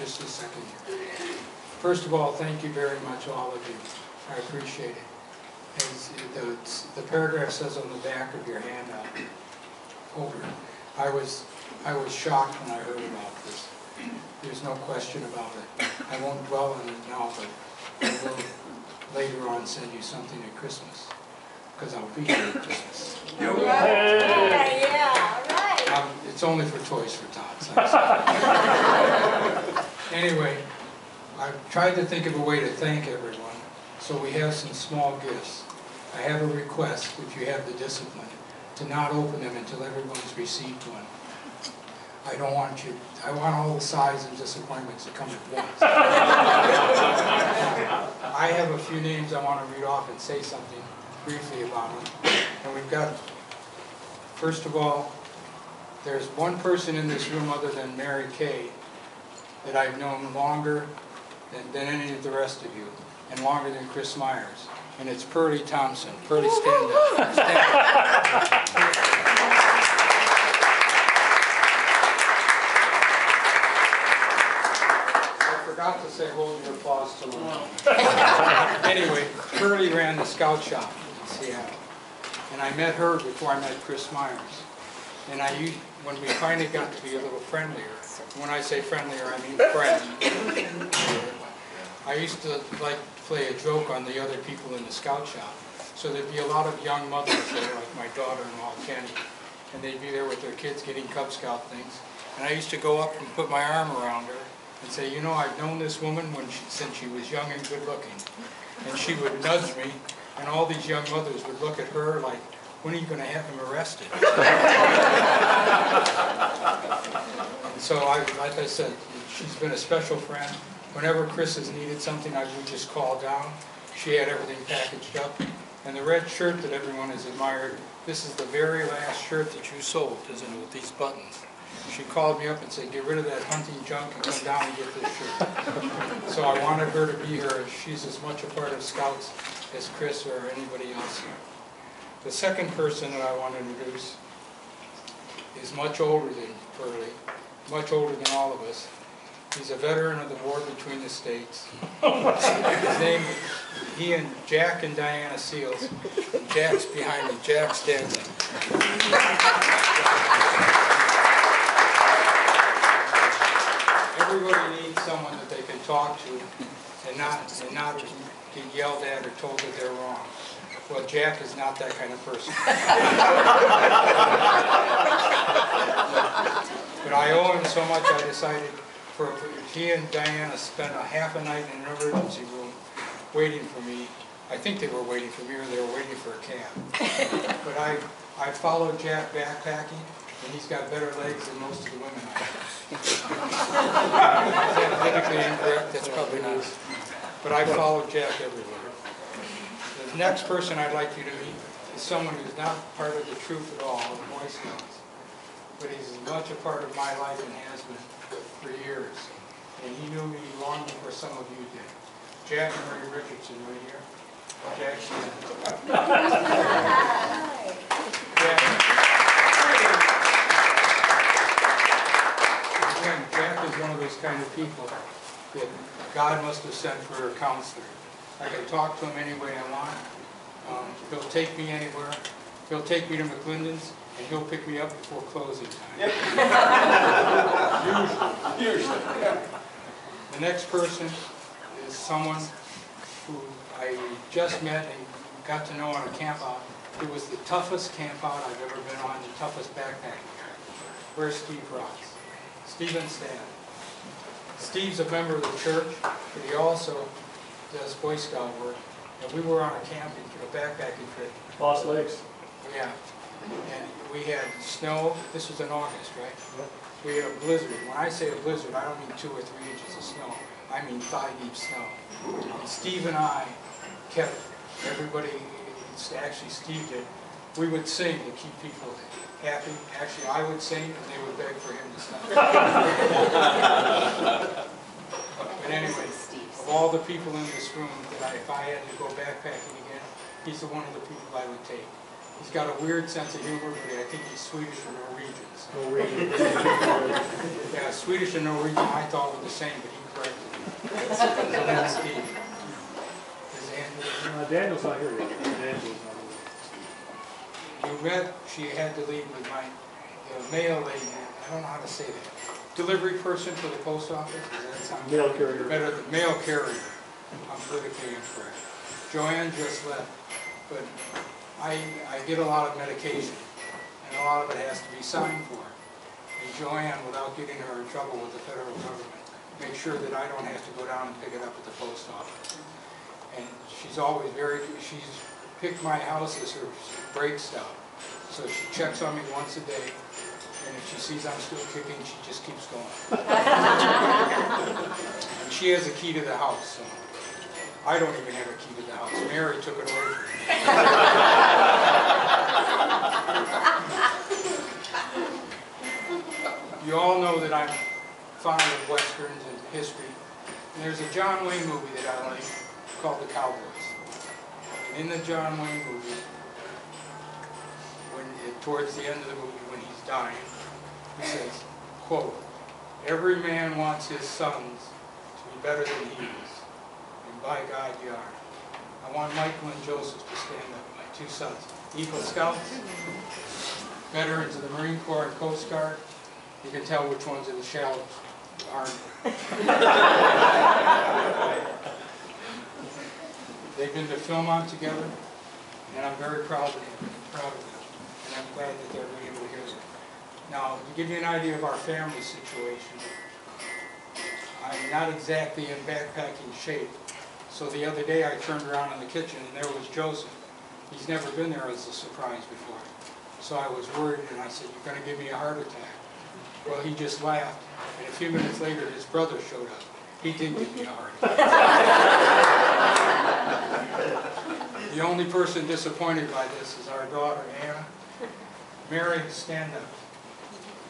just a second here. First of all, thank you very much, all of you. I appreciate it. As the paragraph says on the back of your handout, I was shocked when I heard about this. There's no question about it. I won't dwell on it now, but I will later on send you something at Christmas, because I'll be here at Christmas. Yeah, right. It's only for Toys for Tots. Anyway, I've tried to think of a way to thank everyone, so we have some small gifts. I have a request, if you have the discipline, to not open them until everyone's received one. I want all the sighs and disappointments to come at once. I have a few names I want to read off and say something briefly about them. And we've got, first of all, there's one person in this room other than Mary Kay that I've known longer than any of the rest of you, and longer than Chris Myers. And it's Pearlie Thompson. Pearlie, stand up. Stand up. I forgot to say hold your applause till tomorrow. Anyway, Pearlie ran the scout shop in Seattle. And I met her before I met Chris Myers. And when we finally got to be a little friendlier, when I say friendlier, I mean friends, I used to like to play a joke on the other people in the scout shop. So there'd be a lot of young mothers there, like my daughter-in-law, Kenny, and they'd be there with their kids getting Cub Scout things. And I used to go up and put my arm around her and say, you know, I've known this woman since she was young and good-looking. And she would nudge me, and all these young mothers would look at her like, when are you going to have him arrested? And so, like I said, she's been a special friend. Whenever Chris has needed something, I would just call down. She had everything packaged up. And the red shirt that everyone has admired, this is the very last shirt that you sold, isn't it, with these buttons? She called me up and said, get rid of that hunting junk and come down and get this shirt. So I wanted her to be here. She's as much a part of Scouts as Chris or anybody else here. The second person that I want to introduce is much older than Pearlie, much older than all of us. He's a veteran of the war between the states. His name, he and Jack and Diana Seals. Jack's behind me. Jack stands up. Everybody needs someone that they can talk to and not get yelled at or told that they're wrong. Well, Jack is not that kind of person. But I owe him so much, I decided he and Diana spent a half a night in an emergency room waiting for me. I think they were waiting for me, or they were waiting for a cab. But I followed Jack backpacking, and he's got better legs than most of the women I have. Is that politically incorrect? That's probably not. But I followed Jack everywhere. The next person I'd like you to meet is someone who's not part of the troop at all, the Boy Scouts. But he's as much a part of my life and has been for years. And he knew me long before some of you did. Jack and Mary Richardson, right here. Jack, stand. Again, Jack is one of those kind of people that God must have sent for a counselor. I can talk to him any way I want. He'll take me anywhere. He'll take me to McClendon's, and he'll pick me up before closing time. Usually. The next person is someone who I just met and got to know on a camp out. It was the toughest camp out I've ever been on, the toughest backpacking trip. Where's Steve Ross? Stephen Stan. Steve's a member of the church, but he also does Boy Scout work. And we were on a backpacking trip. Lost Lakes. Yeah. And we had snow. This was in August, right? Yep. We had a blizzard. When I say a blizzard, I don't mean 2 or 3 inches of snow. I mean thigh-deep snow. And Steve and I kept everybody, actually Steve did, we would sing to keep people happy. Actually, I would sing, and they would beg for him to stop. But anyway, of all the people in this room, if I had to go backpacking again, he's one of the people I would take. He's got a weird sense of humor, but I think he's Swedish or Norwegian. So. Norwegian. Yeah, Swedish and Norwegian I thought were the same, but he corrected me. So that's Steve. Is Andrew? Daniel's not here yet. Daniel's not here. You met, she had to leave with the mail lady, I don't know how to say that. Delivery person for the post office? Does that sound mail carrier? Better than mail carrier. I'm politically incorrect. Joanne just left, but I get a lot of medication, and a lot of it has to be signed for. And Joanne, without getting her in trouble with the federal government, makes sure that I don't have to go down and pick it up at the post office. And she's always she's picked my house as her brake stop. So she checks on me once a day, and if she sees I'm still kicking, she just keeps going. And she has a key to the house, so I don't even have a key to the house. Mary took it away from me. You all know that I'm fond of Westerns and history. And there's a John Wayne movie that I like called The Cowboys. And in the John Wayne movie, towards the end of the movie, when he's dying, he says, quote, "Every man wants his sons to be better than he is, and by God you are." I want Michael and Joseph to stand up, my two sons, Eagle Scouts, veterans of the Marine Corps and Coast Guard. You can tell which ones are the shallow Army. They've been to Philmont together, and I'm very proud of them. And I'm glad that they're being able to hear it. Now, to give you an idea of our family situation, I'm not exactly in backpacking shape. So the other day I turned around in the kitchen and there was Joseph. He's never been there as a surprise before. So I was worried and I said, "You're going to give me a heart attack." Well, he just laughed. And a few minutes later, his brother showed up. He did give me a heart attack. The only person disappointed by this is our daughter, Anna. Mary, stand up.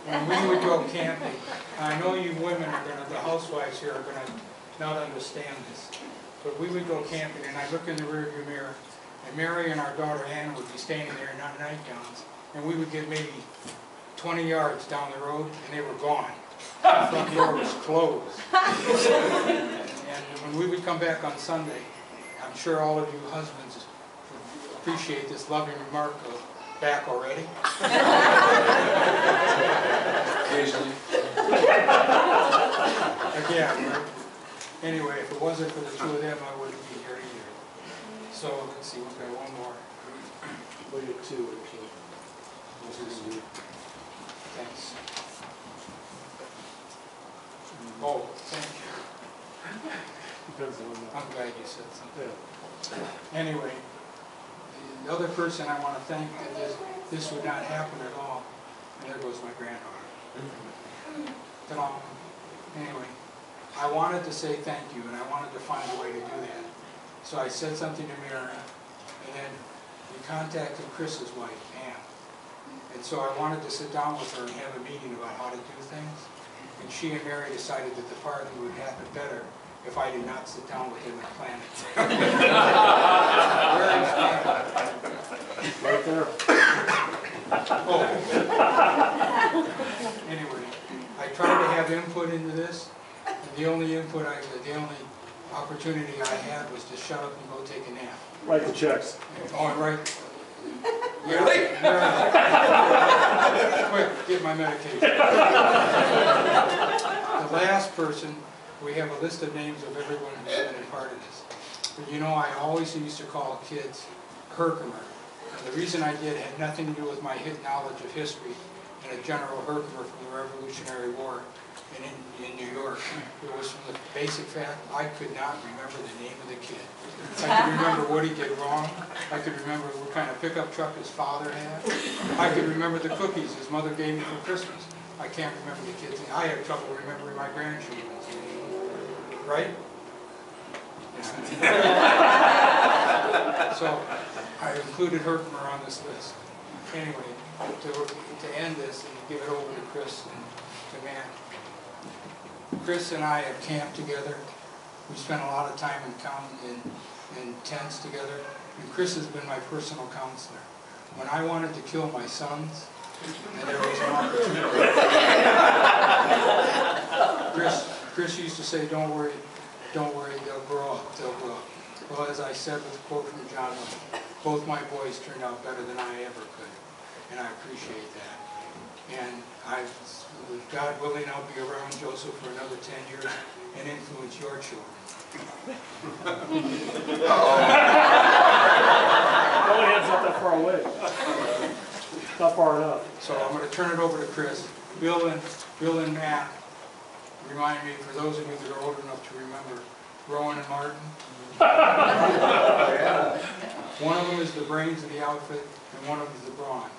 When we would go camping, I know you women are going to, the housewives here are going to not understand this, but we would go camping and I look in the rearview mirror and Mary and our daughter Anna would be standing there in nightgowns and we would get maybe 20 yards down the road and they were gone. The front door was closed. And when we would come back on Sunday, I'm sure all of you husbands would appreciate this loving remark of, "Back already?" Occasionally. Again, right? Anyway, if it wasn't for the two of them, I wouldn't be here either. So, let's see, we've got one more. We get two, actually. Thanks. Oh, thank you. Depends on that. I'm glad you said something. Yeah. Anyway, the other person I want to thank that this would not happen at all, and there goes my granddaughter. Anyway, I wanted to say thank you, and I wanted to find a way to do that. So I said something to Mary, and then we contacted Chris's wife, Ann. And so I wanted to sit down with her and have a meeting about how to do things. And she and Mary decided that the party would happen better if I did not sit down with them and plan it. Where is Ann? Right there. Oh. Anyway, I tried to have input into this, and the only opportunity I had was to shut up and go take a nap. Write the checks. Oh, and right. Really? Quick, get my medication. The last person, we have a list of names of everyone who's been a part of this. But you know, I always used to call kids Herkimer. And the reason I did had nothing to do with my knowledge of history and a General Herkimer from the Revolutionary War in New York. It was from the basic fact I could not remember the name of the kid. I could remember what he did wrong. I could remember what kind of pickup truck his father had. I could remember the cookies his mother gave me for Christmas. I can't remember the kid's name. I have trouble remembering my grandchildren's name. Right? Yeah. So I included Herkimer on this list. Anyway, to end this and give it over to Chris and to Matt. Chris and I have camped together. We spent a lot of time in tents together. And Chris has been my personal counselor. when I wanted to kill my sons, and there was an opportunity. Chris used to say, don't worry, they'll grow up. Well, as I said with a quote from John Lennon, both my boys turned out better than I ever could, and I appreciate that. And with God willing, I'll be around Joseph for another 10 years and influence your children. Head's not that far away. Not far enough. So I'm going to turn it over to Chris. Bill and Matt remind me, for those of you that are old enough to remember, Rowan and Martin. One of them is the brains of the outfit, and one of them is the bronze.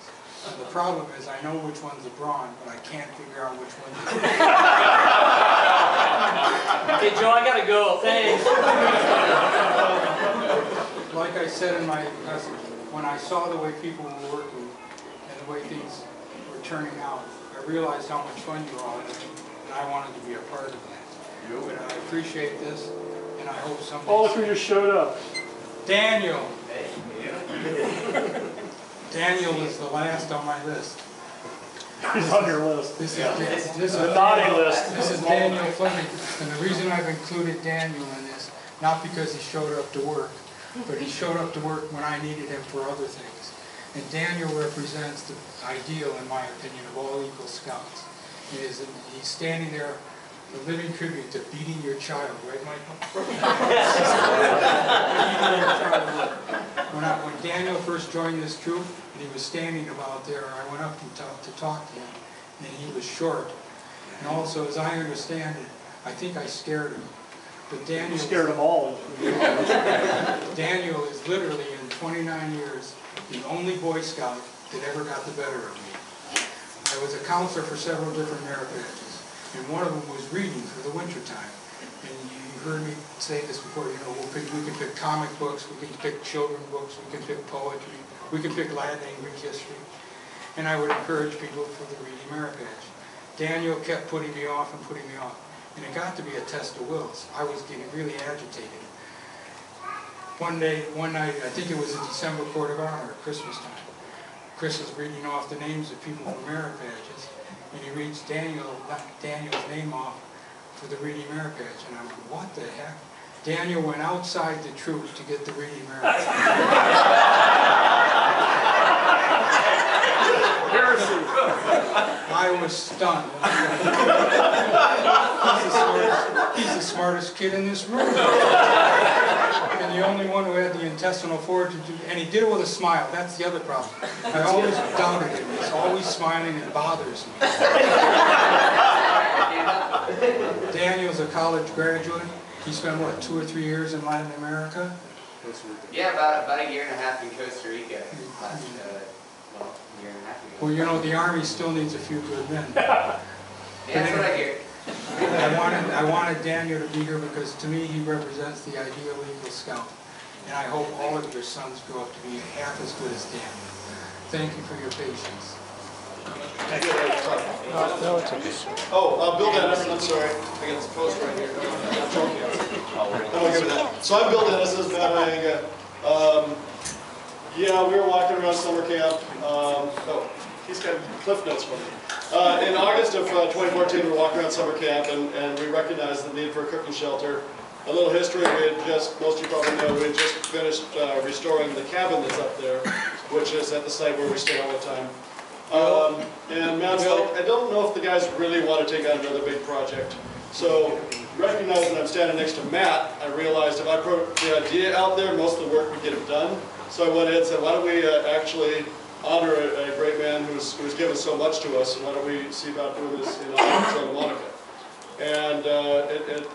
And the problem is, I know which one's the bronze, but I can't figure out which one's the bronze. Okay, Joe, I gotta go. Thanks. Like I said in my message, when I saw the way people were working and the way things were turning out, I realized how much fun you all had, and I wanted to be a part of that. But I appreciate this, and I hope somebody... Oh, look who just showed up. Daniel. Daniel is the last on my list. He's on your list. This is The naughty list. This is Daniel Fleming, and the reason I've included Daniel in this, not because he showed up to work, but he showed up to work when I needed him for other things. And Daniel represents the ideal, in my opinion, of all Eagle Scouts. He's standing there, a living tribute to beating your child, right, Michael? When Daniel first joined this troop, and he was standing about there, I went up and to talk to him, and he was short. And also, as I understand it, I think I scared him. But Daniel... You scared them all. Daniel is literally, in 29 years, the only Boy Scout that ever got the better of me. I was a counselor for several different merit badges, and one of them was reading for the winter time. And you heard me say this before, you know, we can pick comic books, we can pick children's books, we can pick poetry, we can pick Latin and Greek history. And I would encourage people for the reading merit badge. Daniel kept putting me off and putting me off. And it got to be a test of wills. I was getting really agitated. One night, I think it was a December Court of Honor at Christmas time. Chris is reading off the names of people for merit badges, and he reads Daniel's name off for the reading merit badge. And I'm like, what the heck? Daniel went outside the troop to get the reading merit badge. I was stunned. He's the smartest kid in this room. And the only one who had the intestinal fortitude to do, and he did it with a smile. That's the other problem. I always doubted him. He's always smiling, and it bothers me. Daniel's a college graduate. He spent, what, 2 or 3 years in Latin America? Yeah, about a year and a half in Costa Rica. Last, year and a half ago. Well, you know, the Army still needs a few good men. Yeah, that's what I hear. I wanted Daniel to be here because, to me, he represents the ideal Eagle Scout. And I hope all of your sons grow up to be half as good as Daniel. Thank you for your patience. Bill Dennis, I'm sorry. I got this post right here. So I'm Bill Dennis, this is Matt Ianga. Yeah, we were walking around summer camp. He's got cliff notes for me. In August of 2014, we were walking around summer camp, and we recognized the need for a cooking shelter. A little history, most of you probably know, we had just finished restoring the cabin that's up there, which is at the site where we stay all the time. And Matt's like, I don't know if the guys really want to take on another big project. So, recognizing I'm standing next to Matt, I realized if I put the idea out there, most of the work would get done. So I went in and said, why don't we actually honor a great man who's given so much to us, and why don't we see about doing this in Lamonica? And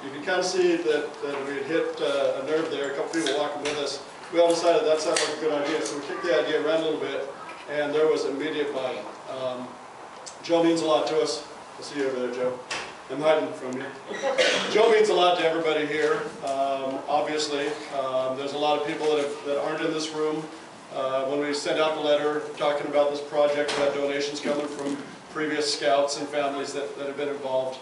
you can kind of see that we had hit a nerve there, a couple people walking with us. We all decided that sounded like a good idea, so we kicked the idea around a little bit, and there was immediate buy-in. Joe means a lot to us. I'll see you over there, Joe. I'm hiding from you. Joe means a lot to everybody here. Obviously, there's a lot of people that aren't in this room. When we sent out the letter talking about this project, we had donations coming from previous scouts and families that have been involved.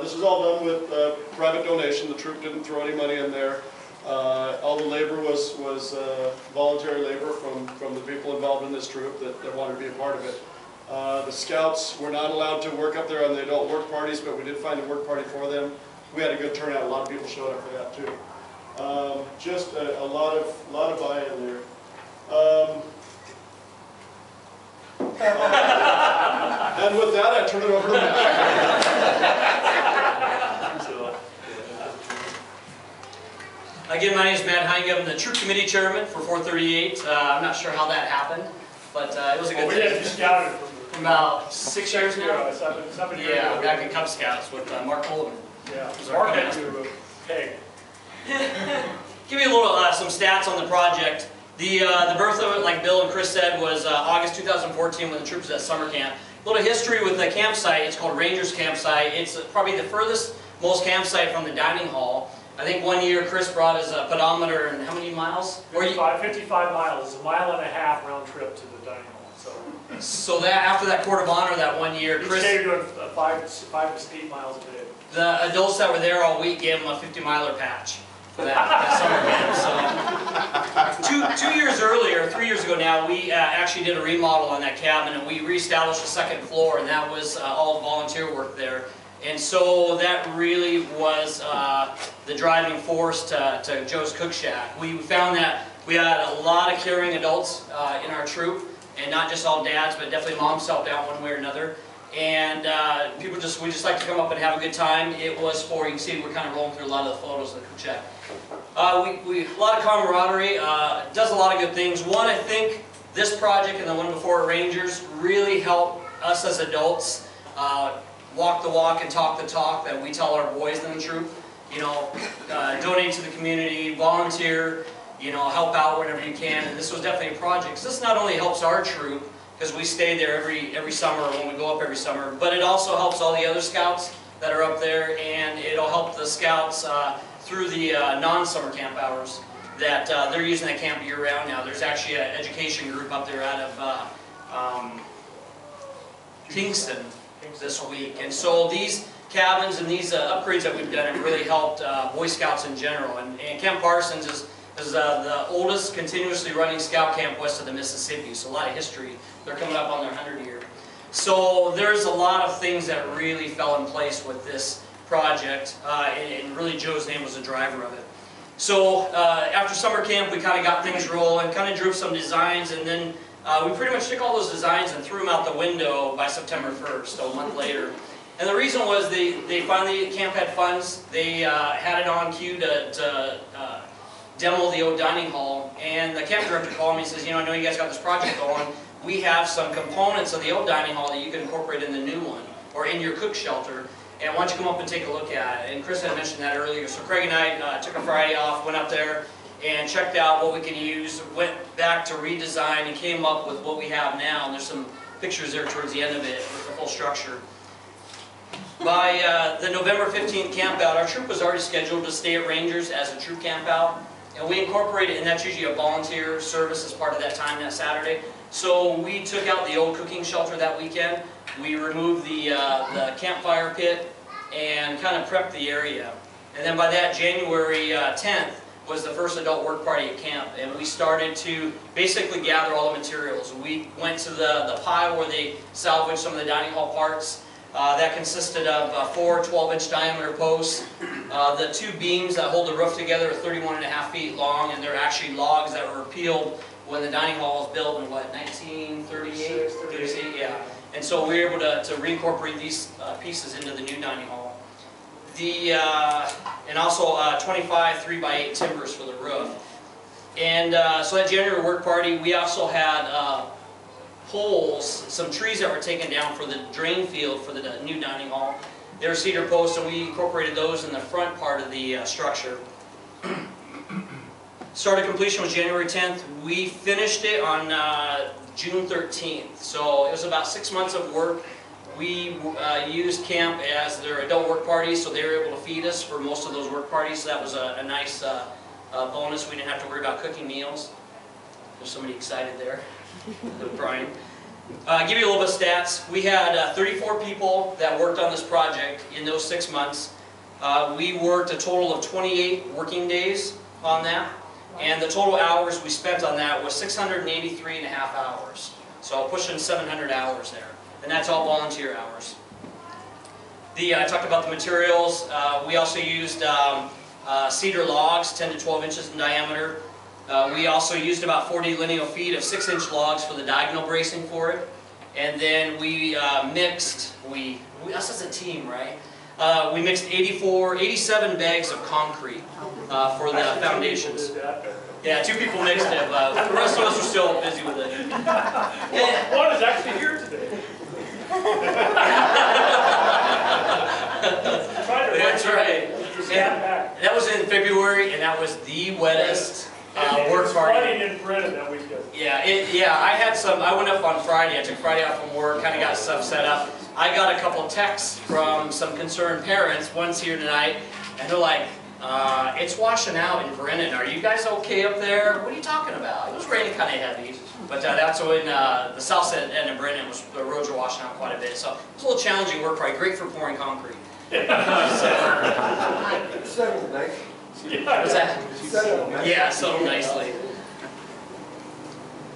This was all done with private donation. The troop didn't throw any money in there. All the labor was voluntary labor from the people involved in this troop that wanted to be a part of it. The scouts were not allowed to work up there on the adult work parties, but we did find a work party for them. We had a good turnout. A lot of people showed up for that too. Just a lot of buy-in there. And with that, I turn it over to Matt. Again, my name is Matt Heine. I'm the troop committee chairman for 438. I'm not sure how that happened, but it was a good We thing. had to scout it From about 6 years ago. seven years Yeah, ago. back in Cub Scouts with Mark Coleman. Yeah. Was our Mark had command. to peg. Give you a little some stats on the project. The birth of it, like Bill and Chris said, was August 2014 when the troops was at summer camp. A little history with the campsite. It's called Rangers Campsite. It's probably the furthest most campsite from the dining hall. I think one year Chris brought his pedometer and how many miles? 55 miles. It's a mile and a half round trip to the dining hall. So that after that court of honor that one year, Each Chris, day you're doing 5 to 8 miles a day. the adults that were there all week gave him a 50-miler patch for that summer camp. So 2 years earlier, 3 years ago now, we actually did a remodel on that cabin and we reestablished the second floor, and that was all volunteer work there. And so that really was the driving force to Joe's Cook Shack. We found that we had a lot of caring adults in our troop, and not just all dads, but definitely moms helped out one way or another. And we just like to come up and have a good time. It was for, you can see we're kind of rolling through a lot of the photos of the Cook Shack. A lot of camaraderie, does a lot of good things. One, I think this project and the one before at Rangers really helped us as adults walk the walk and talk the talk that we tell our boys in the troop. You know, donate to the community, volunteer, you know, help out whenever you can. And this was definitely a project. So this not only helps our troop, because we stay there every summer when we go up every summer, but it also helps all the other scouts that are up there, and it'll help the scouts through the non-summer camp hours that they're using that camp year-round now. There's actually an education group up there out of Kingston this week. And so these cabins and these upgrades that we've done have really helped Boy Scouts in general. And Camp Parsons is the oldest continuously running scout camp west of the Mississippi, so a lot of history. They're coming up on their 100th year. So there's a lot of things that really fell in place with this project, and really Joe's name was the driver of it. So after summer camp, we kind of got things rolling, kind of drew some designs, and then we pretty much took all those designs and threw them out the window by September 1st, so a month later. And the reason was they finally, camp had funds, they had it on cue to demo the old dining hall, and the camp director called me and says, you know, I know you guys got this project going, we have some components of the old dining hall that you can incorporate in the new one, or in your cook shelter, and why don't you come up and take a look at it. And Chris had mentioned that earlier, so Craig and I took a Friday off, went up there, and checked out what we can use, went back to redesign, and came up with what we have now. And there's some pictures there towards the end of it with the full structure. By the November 15th camp out, our troop was already scheduled to stay at Rangers as a troop camp out. And we incorporated, and that's usually a volunteer service as part of that time that Saturday. So we took out the old cooking shelter that weekend. We removed the campfire pit and kind of prepped the area. And then by that, January 10th was the first adult work party at camp. And we started to basically gather all the materials. We went to the pile where they salvaged some of the dining hall parts. That consisted of 4 12-inch diameter posts. The 2 beams that hold the roof together are 31.5 feet long, and they're actually logs that were peeled when the dining hall was built in, what, 1938? 38, yeah. And so we were able to reincorporate these pieces into the new dining hall. And also 25 3x8 timbers for the roof. And so that January work party, we also had poles, some trees that were taken down for the drain field for the new dining hall. They were cedar posts, and we incorporated those in the front part of the structure. Start of completion was January 10th. We finished it on June 13th. So it was about 6 months of work. We used camp as their adult work parties, so they were able to feed us for most of those work parties. So that was a nice bonus. We didn't have to worry about cooking meals. There's somebody excited there. Brian. Give you a little bit of stats. We had 34 people that worked on this project in those 6 months. We worked a total of 28 working days. on that. And the total hours we spent on that was 683 and a half hours. So pushing 700 hours there. And that's all volunteer hours. I talked about the materials. We also used cedar logs, 10 to 12 inches in diameter. We also used about 40 lineal feet of 6-inch logs for the diagonal bracing for it. And then we mixed, us as a team, right? We mixed 87 bags of concrete for the foundations. Yeah, 2 people mixed it, but the rest of us are still busy with it. One is actually here today. That's right. And that was in February, and that was the wettest work party. Friday in Brennan that weekend. Yeah, I went up on Friday. I took Friday off from work, kind of got stuff set up. I got a couple of texts from some concerned parents. One's here tonight, and they're like, it's washing out in Brennan. Are you guys okay up there? What are you talking about? It was raining kind of heavy, but that's when the south end of Brennan, the roads were washing out quite a bit. So it was a little challenging work, probably great for pouring concrete. Settled nice. What's that? Settled nice. Yeah, settled nicely.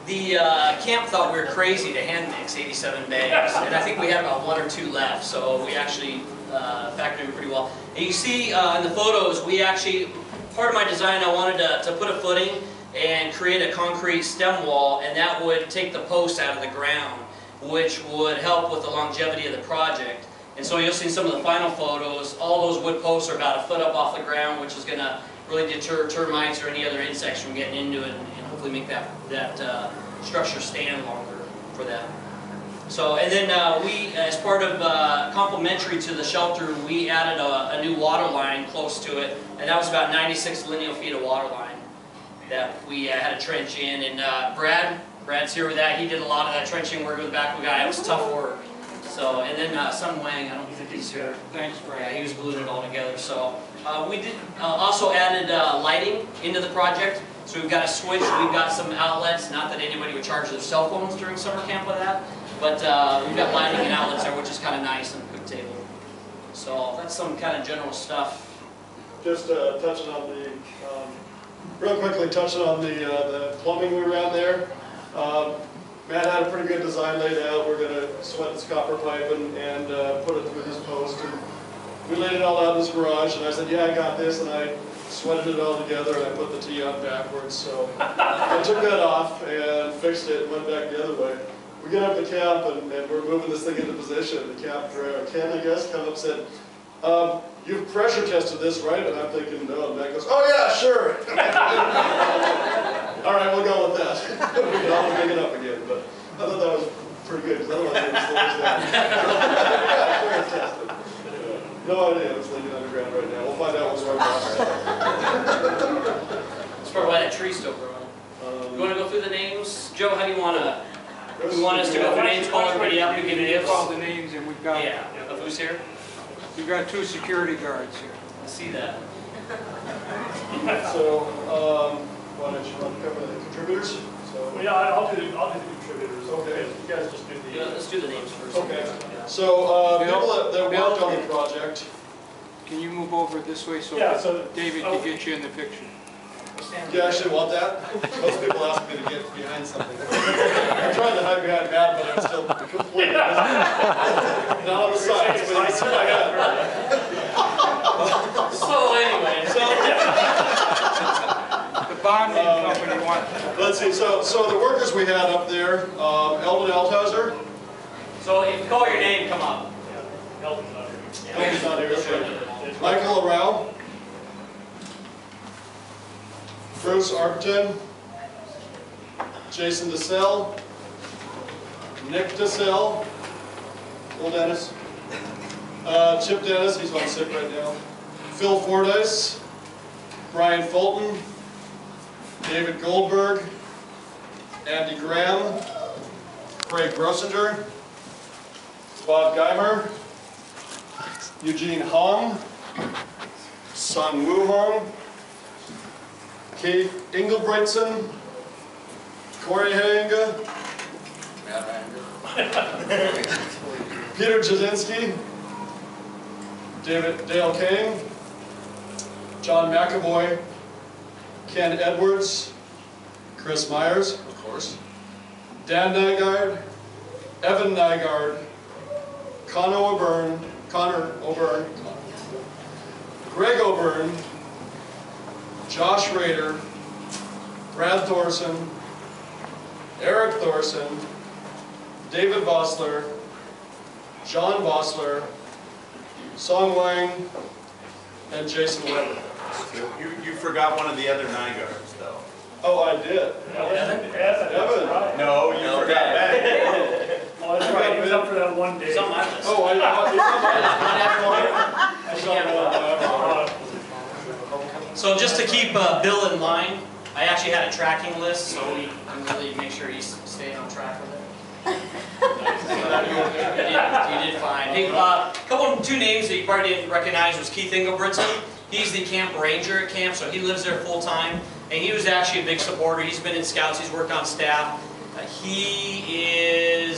The camp thought we were crazy to hand mix 87 bags, and I think we had about 1 or 2 left, so we actually factored in pretty well. And you see in the photos, we actually, part of my design, I wanted to put a footing and create a concrete stem wall, and that would take the posts out of the ground, which would help with the longevity of the project. And so you'll see some of the final photos, all those wood posts are about 1 foot up off the ground, which is going to really deter termites or any other insects from getting into it, and hopefully make that structure stand longer for them. So, and then we, as part of complementary to the shelter, we added a new water line close to it, and that was about 96 lineal feet of water line that we had a trench in. And Brad's here with that. He did a lot of that trenching work with the backhoe guy. It was tough work. So, and then Sun Wang, I don't think he's here. Thanks, Brad. Yeah, he was gluing it all together. So we did also added lighting into the project. So we've got a switch, we've got some outlets. Not that anybody would charge their cell phones during summer camp with that, but we've got lighting and outlets there, which is kind of nice and a quick table. So that's some kind of general stuff. Just touching on real quickly touching on the plumbing we ran there. Matt had a pretty good design laid out. We're going to sweat this copper pipe and put it through this post. And we laid it all out in this garage, and I said, yeah, I got this, and I sweated it all together, and I put the T on backwards. So I took that off and fixed it and went back the other way. We get up to camp, and we're moving this thing into position. The camp driver, Ken, I guess, come up and said, you've pressure tested this, right? And I'm thinking, no. And Matt goes, oh yeah, sure. All right, we'll go with that. We can always pick it up again, but I thought that was pretty good, because otherwise it was slows down. Yeah, sure, it's tested. No idea, it's leaking underground right now. We'll find out what's right now. That's probably why that tree's still growing. You want to go through the names? Joe, how do you want to? You want us to go through names, call everybody up, and give names? Call the names, and we've got Of who's here? we've got 2 security guards here. Let's see that. So, why don't you want to cover the contributors? So, Well, yeah, I'll do the contributors. Okay. You guys just do Yeah, the. let's do the names first. okay. Yeah. So, Bill? people that worked on the project. Can you move over this way so Yeah, so David can get you in the picture? Do you actually want that? Most people ask me to get behind something. I'm trying to hide behind Matt, but I'm still completely not on the sides, but it's in my head. So anyway, The bonding company wants. Let's see, so the workers we had up there, Eldon Althauser. so if you call your name, come up. Elton's not here. Elton's not here, that's right. Michael Arau. Bruce Arpton. Jason DeSalle. Nick DeSalle. Old Dennis. Chip Dennis, he's on sick right now. Phil Fordyce. Brian Fulton. David Goldberg. Andy Graham. Craig Grossinger. Bob Geimer. Eugene Hong. Sun Woo Hong. Kate Engelbrechtson. Corey Hayenga. Peter Jasinski. Dale King. John McAvoy. Ken Edwards, Chris Myers, of course, Dan Nygaard, Evan Nygaard, Connor O'Byrne, Greg O'Byrne, Josh Rader, Brad Thorson, Eric Thorson, David Vossler, John Vossler, Song Wang, and Jason Weber. You forgot one of the other Nygaards, though. Oh, I did. Evan. Evan. No, you forgot Ben. Oh, that's right, he was up for that one day. It's on my list. Oh, So just to keep Bill in line, I actually had a tracking list, so we can really make sure he's staying on track with it. You did fine. Hey, two names that you probably didn't recognize was Keith Engelbritson. He's the camp ranger at camp, so he lives there full time, and he was actually a big supporter. He's been in scouts, he's worked on staff. He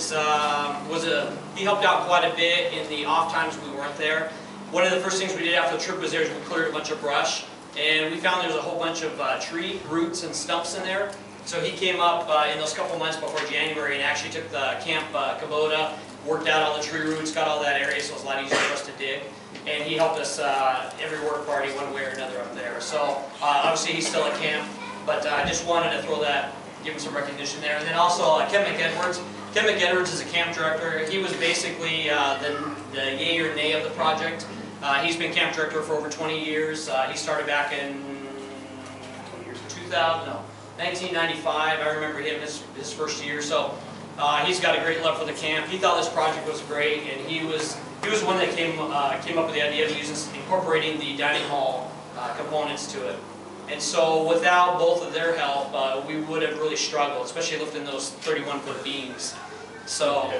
helped out quite a bit in the off times we weren't there. One of the first things we did after the trip was we cleared a bunch of brush, and we found there was a whole bunch of tree roots and stumps in there. So he came up in those couple months before January and actually took the camp Kubota, worked out all the tree roots, got all that area, so it was a lot easier for us to dig. And he helped us every work party one way or another up there. So obviously he's still at camp, but I just wanted to throw that, give him some recognition there. And then also Ken McEdwards. Ken McEdwards is a camp director. He was basically the yay or nay of the project. He's been camp director for over 20 years. He started back in 1995. I remember him his first year. So he's got a great love for the camp. He thought this project was great, and he was one that came up with the idea of incorporating the dining hall components to it. And so without both of their help, we would have really struggled, especially lifting those 31-foot beams. So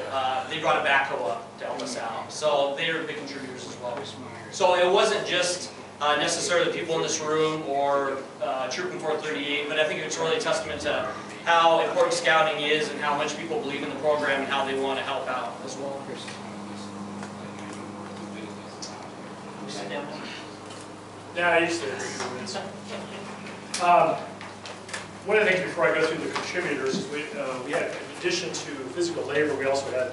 they brought a backhoe up to help us out. So they were big contributors as well. So it wasn't just necessarily the people in this room or Troop 438, but I think it's really a testament to how important scouting is and how much people believe in the program and how they want to help out as well. Yeah, I used to agree with this. One of the things before I go through the contributors is we had, in addition to physical labor, we also had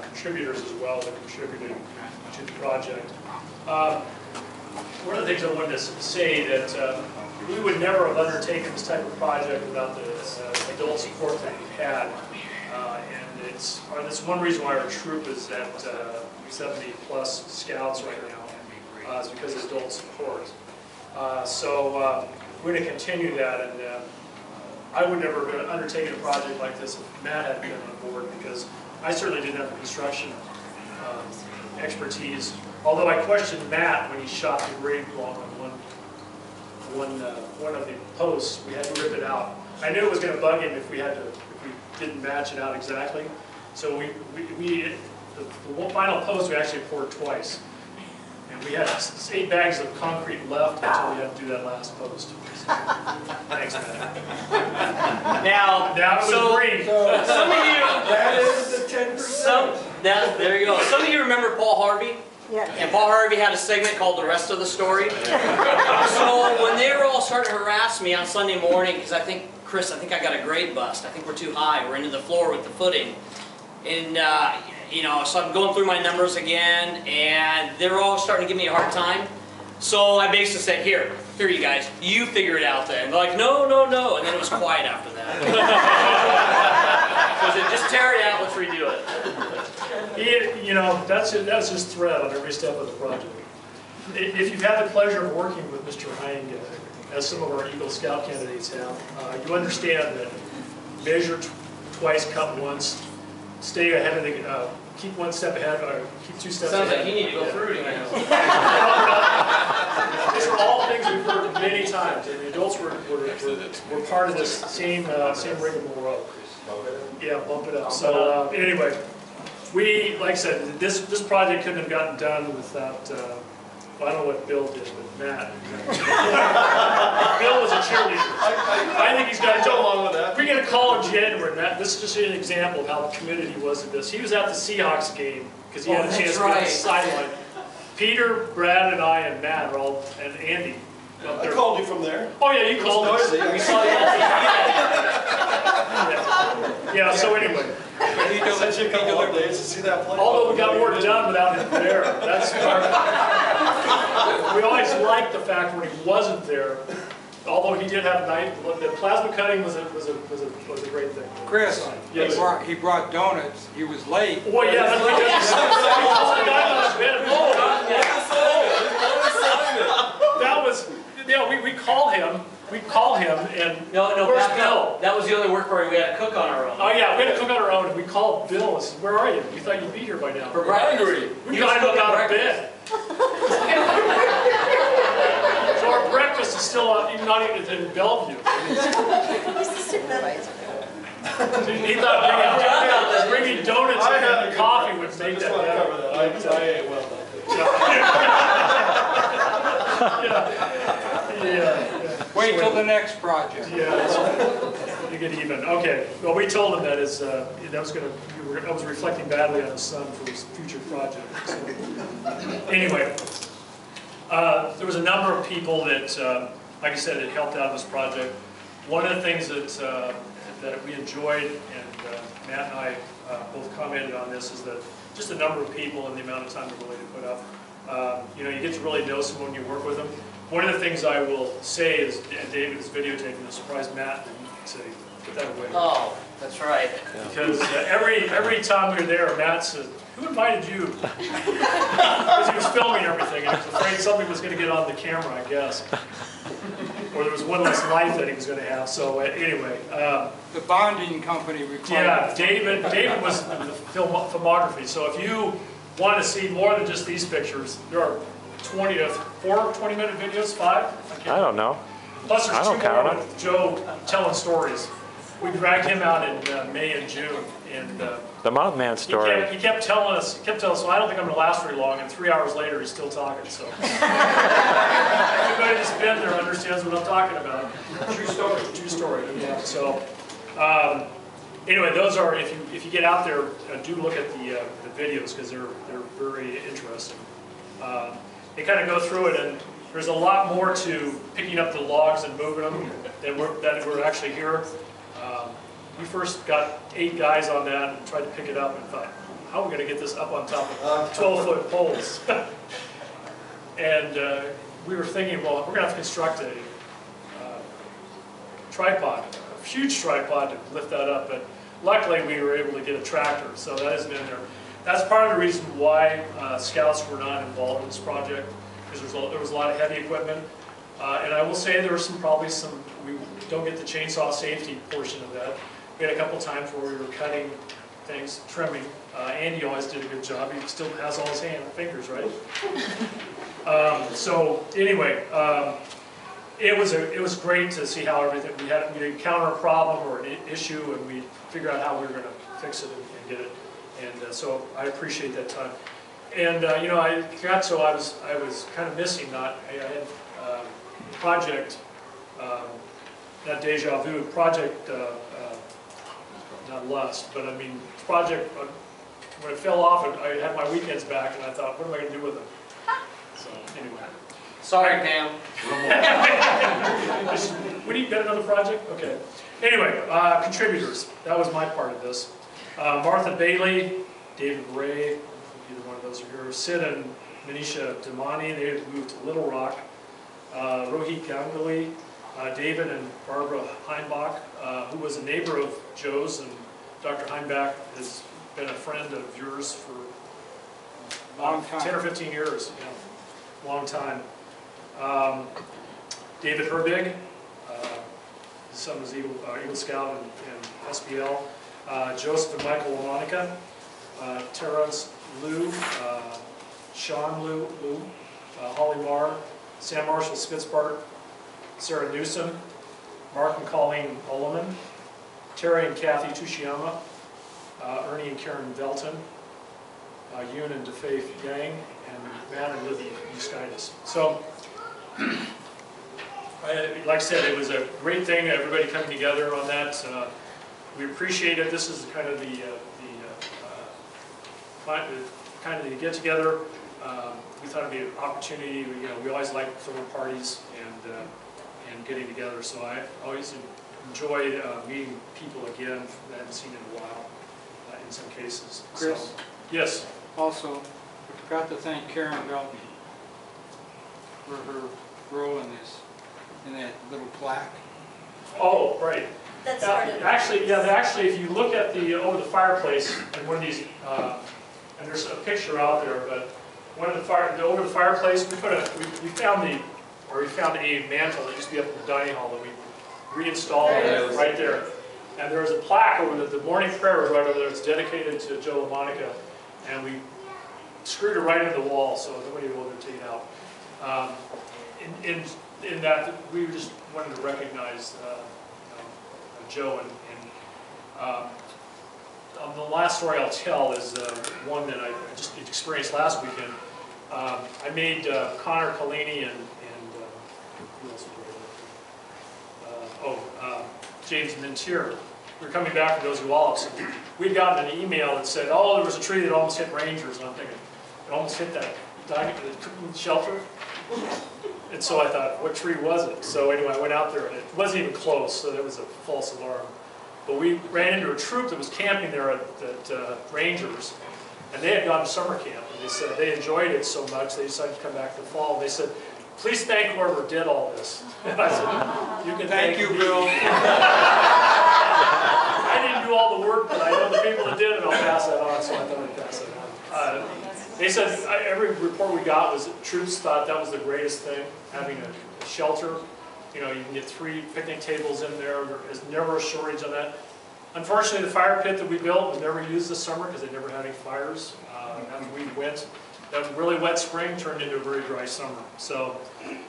contributors as well that contributed to the project. One of the things I wanted to say that we would never have undertaken this type of project without the adult support that we've had. And it's one reason why our troop is at 70 plus scouts right now. Is because of adult support. So we're going to continue that, and I would never have undertaken a project like this if Matt hadn't been on board, because I certainly didn't have the construction expertise. Although I questioned Matt when he shot the grade along on one of the posts, we had to rip it out. I knew it was going to bug him if we didn't match it out exactly. So the final post we actually poured twice. And we had 8 bags of concrete left until we had to do that last post. So, thanks, Matt. Now it was green. Some of you, That is the 10%. there you go. Some of you remember Paul Harvey? Yeah. And Paul Harvey had a segment called The Rest of the Story. So when they were all starting to harass me on Sunday morning, because Chris, I think I got a grade bust. I think we're too high. We're into the floor with the footing. And so I'm going through my numbers again, and they're all starting to give me a hard time. So I basically said, here you guys, you figure it out then. They're like, no, and then it was quiet after that. So I said, just tear it out, let's redo it. That's his thread on every step of the project. If you've had the pleasure of working with Mr. Hine, as some of our Eagle Scout candidates have, you understand that measure twice, cut once, stay ahead of the, keep one step ahead, or keep 2 steps Sounds ahead. like you need to go through it again. These are all things we've heard many times, and the adults were part of this same rigmarole. Yeah, bump it up. So anyway, like I said, this project couldn't have gotten done without, I don't know what Bill did, but Matt. Bill was a cheerleader. I think he's got to go along with that. We're going to call him January, Matt. This is just an example of how committed he was to this. He was at the Seahawks game because he had a chance to be on the sideline. Peter, Brad, and I, and Matt, and Andy. I called you from there. Oh, yeah, you It was called us. noisy. We saw you on TV. Yeah, so anyway, I sent you a couple updates to see that play. although we got work done without him there, that's we always liked the fact when he wasn't there, although he did have a night, the plasma cutting was a great thing. Chris, Yes. he brought donuts, he was late. Well, yeah, that's because the guy on his bed. That was, yeah, we called him and, No, where's back Bill? up. That was the other work where we had to cook on our own. Oh yeah, we had to cook on our own, and we called Bill and said, where are you? We thought you'd be here by now. For breakfast. We He was got him cooking out of breakfast. bed. So our breakfast is still not even in Bellevue. He's the supervisor. He thought bringing donuts and coffee would make Just that want to better. cover that. I ate well that Yeah. Wait till the next project. Yeah, that's right. You get even. Okay. Well, we told him that is that was going to. I was reflecting badly on his son for his future project. So, anyway, there was a number of people that, like I said, that helped out in this project. One of the things that we enjoyed, and Matt and I both commented on this, is that just the number of people and the amount of time they're willing to put up. You know, you get to really know someone when you work with them. One of the things I will say is, and David is videotaping, to surprise Matt, and you can say, put that away. Oh, that's right. Because every time we were there, Matt said, who invited you? Because he was filming everything, and he was afraid something was going to get on the camera, I guess. Or there was one less life that he was going to have. So anyway. The bonding company required. Yeah, David was in the filmography. So if you want to see more than just these pictures, there are 4 20-minute videos, 5? I don't know. Plus I there's don't 2 more count with Joe telling stories. We dragged him out in May and June, and The Mountain Man story. he kept telling us, so I don't think I'm going to last very long, and 3 hours later he's still talking, so. Everybody that's been there understands what I'm talking about. True story. True story, yeah. So, anyway, those are, if you get out there, do look at the videos, because they're very interesting. They kind of go through it, and there's a lot more to picking up the logs and moving them than we're actually here. We first got 8 guys on that and tried to pick it up and thought, how are we going to get this up on top of 12-foot poles? And we were thinking, well, we're going to have to construct a tripod, a huge tripod to lift that up. But luckily, we were able to get a tractor, so that isn't in there. That's part of the reason why Scouts were not involved in this project, because there was a lot of heavy equipment. And I will say there were probably some, we don't get the chainsaw safety portion of that. We had a couple times where we were cutting things, trimming. Andy always did a good job. He still has all his fingers, right? So anyway, it was great to see how everything, we'd encounter a problem or an issue, and we'd figure out how we were going to fix it and get it. And so I appreciate that time. And you know, I was kind of missing that. I had project, not deja vu, project, not lust, but I mean, project, when it fell off, I had my weekends back, and I thought, what am I going to do with them? So, anyway. Sorry, Pam. What do you got, another project? Okay. Anyway, contributors. That was my part of this. Martha Bailey, David Ray, either one of those are here. Sid and Manisha Damani, they moved to Little Rock. Rohit Ganguly, David and Barbara Heimbach, who was a neighbor of Joe's, and Dr. Heimbach has been a friend of yours for Long time. 10 or 15 years, you know, long time. David Herbig, his son was Eagle Scout and SBL. Joseph and Michael Lamonica, Terrence Liu, Sean Liu, Holly Marr, Sam Marshall Spitzbart, Sarah Newsom, Mark and Colleen Oleman, Terry and Kathy Tushiyama, Ernie and Karen Velton, Yoon and DeFaith Yang, and Matt and Libby Euskaitis. So, like I said, it was a great thing, everybody coming together on that. We appreciate it. This is kind of the get together. We thought it'd be an opportunity. You know, we always like throwing parties, and getting together. So I always enjoy meeting people again that I haven't seen in a while, in some cases. Chris? So, yes. Also, I forgot to thank Karen Belton for her role in this, in that little plaque. Oh, right. That started. Actually, if you look at over the fireplace, and one of these, and there's a picture out there, but one of over the fireplace, we found a mantle that used to be up in the dining hall that we reinstalled right there. And there was a plaque over the morning prayer was right over there. It's dedicated to Joe Lamonica, and we screwed it right into the wall, so nobody will ever take it out. In that, we just wanted to recognize Joe, and the last story I'll tell is one that I just experienced last weekend. I made Connor Collini and who else was there? James Mintier. We were coming back from those Wallops. We'd gotten an email that said, "Oh, there was a tree that almost hit Rangers." And I'm thinking, it almost hit that shelter. And so I thought, what tree was it? So anyway, I went out there, and it wasn't even close, so that was a false alarm. But we ran into a troop that was camping there at Rangers, and they had gone to summer camp, and they said they enjoyed it so much, they decided to come back in the fall. And they said, "Please thank whoever did all this." And I said, "You can thank you, me." Bill. I didn't do all the work, but I know the people that did, and I'll pass that on, so I thought I'd pass that on. They said every report we got was that troops thought that was the greatest thing, having a shelter. You know, you can get 3 picnic tables in there. There is never a shortage of that. Unfortunately, the fire pit that we built was never used this summer because they never had any fires. After we went, that really wet spring turned into a very dry summer. So,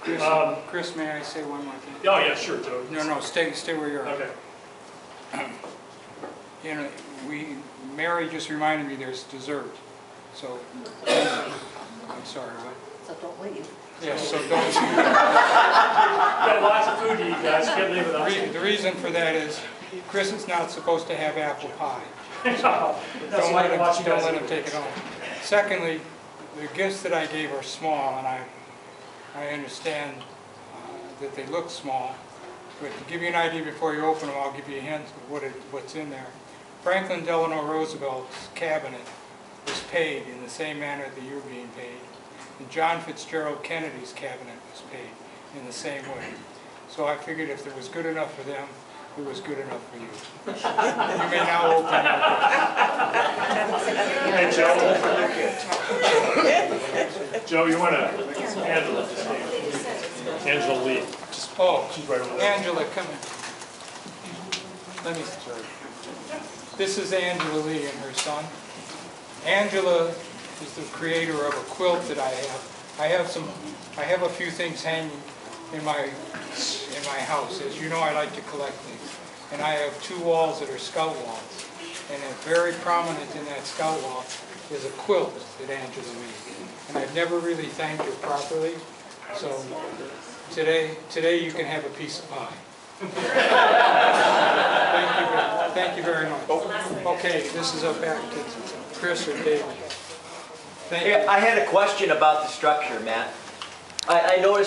Chris, may I say one more thing? oh yeah, sure, Joe. No, stay where you are. Okay. You know, Mary just reminded me there's dessert. So, I'm sorry, what? So don't leave. Yes, so don't. You got lots of food to eat, guys. Can't leave without eating. The reason for that is Chris is not supposed to have apple pie. That's Don't why let I watch you guys him eat. take it home. Secondly, the gifts that I gave are small, and I understand that they look small. But to give you an idea before you open them, I'll give you a hint of what's in there. Franklin Delano Roosevelt's cabinet was paid in the same manner that you're being paid. And John Fitzgerald Kennedy's cabinet was paid in the same way. So I figured if it was good enough for them, it was good enough for you. You may now open your gift. Hey, Joe. Joe, you want to Angela just name? Angela Lee. Oh, She's right over there. Angela, come in. Let me start. This is Angela Lee and her son. Angela is the creator of a quilt that I have. I have a few things hanging in my house. As you know, I like to collect things. And I have 2 walls that are scout walls. And very prominent in that scout wall is a quilt that Angela made. And I've never really thanked her properly. So today you can have a piece of pie. Thank you very much. Okay, this is up back to Chris or David. Thank you. I had a question about the structure, Matt. I noticed